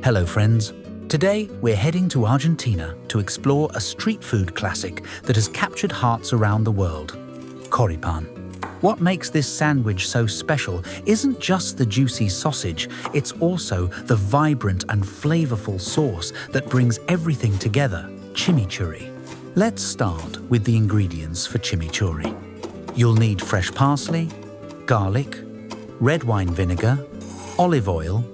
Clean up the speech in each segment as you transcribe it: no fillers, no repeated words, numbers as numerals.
Hello friends. Today we're heading to Argentina to explore a street food classic that has captured hearts around the world, Choripán. What makes this sandwich so special isn't just the juicy sausage, it's also the vibrant and flavorful sauce that brings everything together, chimichurri. Let's start with the ingredients for chimichurri. You'll need fresh parsley, garlic, red wine vinegar, olive oil,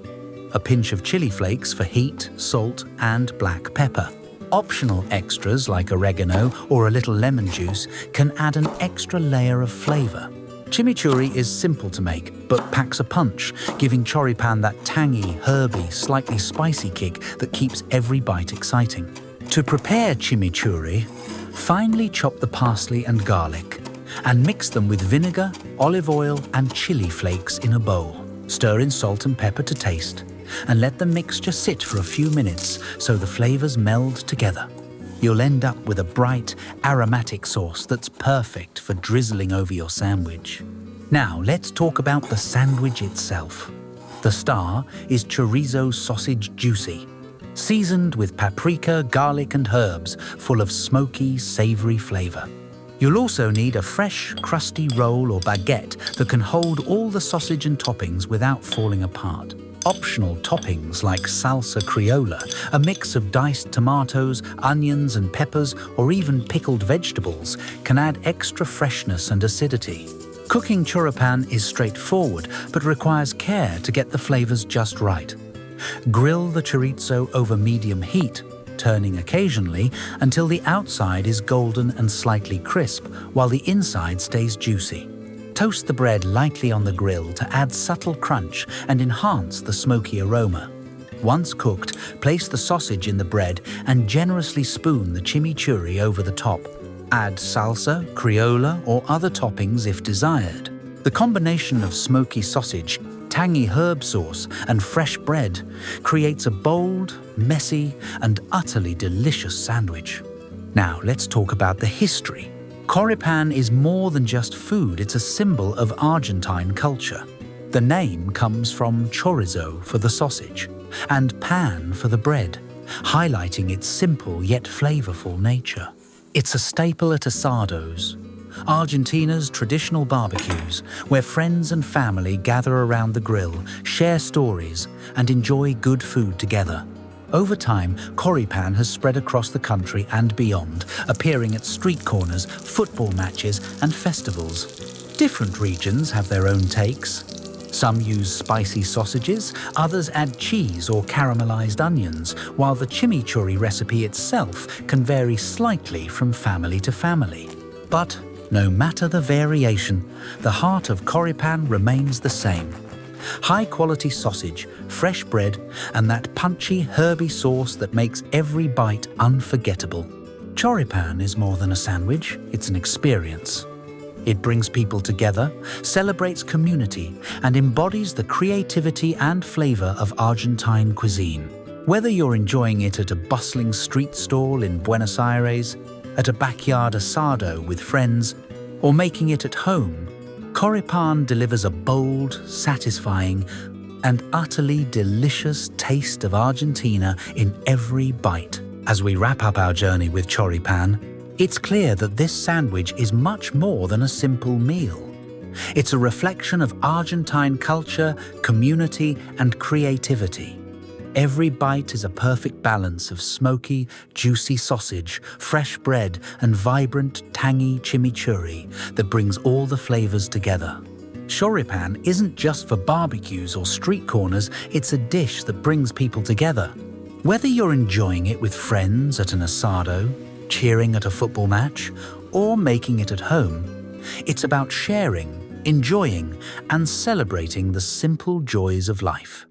a pinch of chili flakes for heat, salt, and black pepper. Optional extras like oregano or a little lemon juice can add an extra layer of flavor. Chimichurri is simple to make, but packs a punch, giving choripán that tangy, herby, slightly spicy kick that keeps every bite exciting. To prepare chimichurri, finely chop the parsley and garlic, and mix them with vinegar, olive oil, and chili flakes in a bowl. Stir in salt and pepper to taste, and let the mixture sit for a few minutes so the flavors meld together. You'll end up with a bright, aromatic sauce that's perfect for drizzling over your sandwich. Now let's talk about the sandwich itself. The star is chorizo sausage juicy, seasoned with paprika, garlic, and herbs, full of smoky, savory flavor. You'll also need a fresh, crusty roll or baguette that can hold all the sausage and toppings without falling apart. Optional toppings like salsa criolla, a mix of diced tomatoes, onions and peppers, or even pickled vegetables, can add extra freshness and acidity. Cooking choripán is straightforward, but requires care to get the flavors just right. Grill the chorizo over medium heat, turning occasionally until the outside is golden and slightly crisp, while the inside stays juicy. Toast the bread lightly on the grill to add subtle crunch and enhance the smoky aroma. Once cooked, place the sausage in the bread and generously spoon the chimichurri over the top. Add salsa, criolla, or other toppings if desired. The combination of smoky sausage, tangy herb sauce, and fresh bread creates a bold, messy, and utterly delicious sandwich. Now let's talk about the history. Choripán is more than just food, it's a symbol of Argentine culture. The name comes from chorizo for the sausage and pan for the bread, highlighting its simple yet flavorful nature. It's a staple at asados, Argentina's traditional barbecues, where friends and family gather around the grill, share stories, and enjoy good food together. Over time, choripán has spread across the country and beyond, appearing at street corners, football matches, and festivals. Different regions have their own takes. Some use spicy sausages, others add cheese or caramelized onions, while the chimichurri recipe itself can vary slightly from family to family. But no matter the variation, the heart of choripán remains the same. High-quality sausage, fresh bread, and that punchy, herby sauce that makes every bite unforgettable. Choripán is more than a sandwich, it's an experience. It brings people together, celebrates community, and embodies the creativity and flavor of Argentine cuisine. Whether you're enjoying it at a bustling street stall in Buenos Aires, at a backyard asado with friends, or making it at home, choripán delivers a bold, satisfying, and utterly delicious taste of Argentina in every bite. As we wrap up our journey with choripán, it's clear that this sandwich is much more than a simple meal. It's a reflection of Argentine culture, community, and creativity. Every bite is a perfect balance of smoky, juicy sausage, fresh bread, and vibrant, tangy chimichurri that brings all the flavors together. Choripán isn't just for barbecues or street corners, it's a dish that brings people together. Whether you're enjoying it with friends at an asado, cheering at a football match, or making it at home, it's about sharing, enjoying, and celebrating the simple joys of life.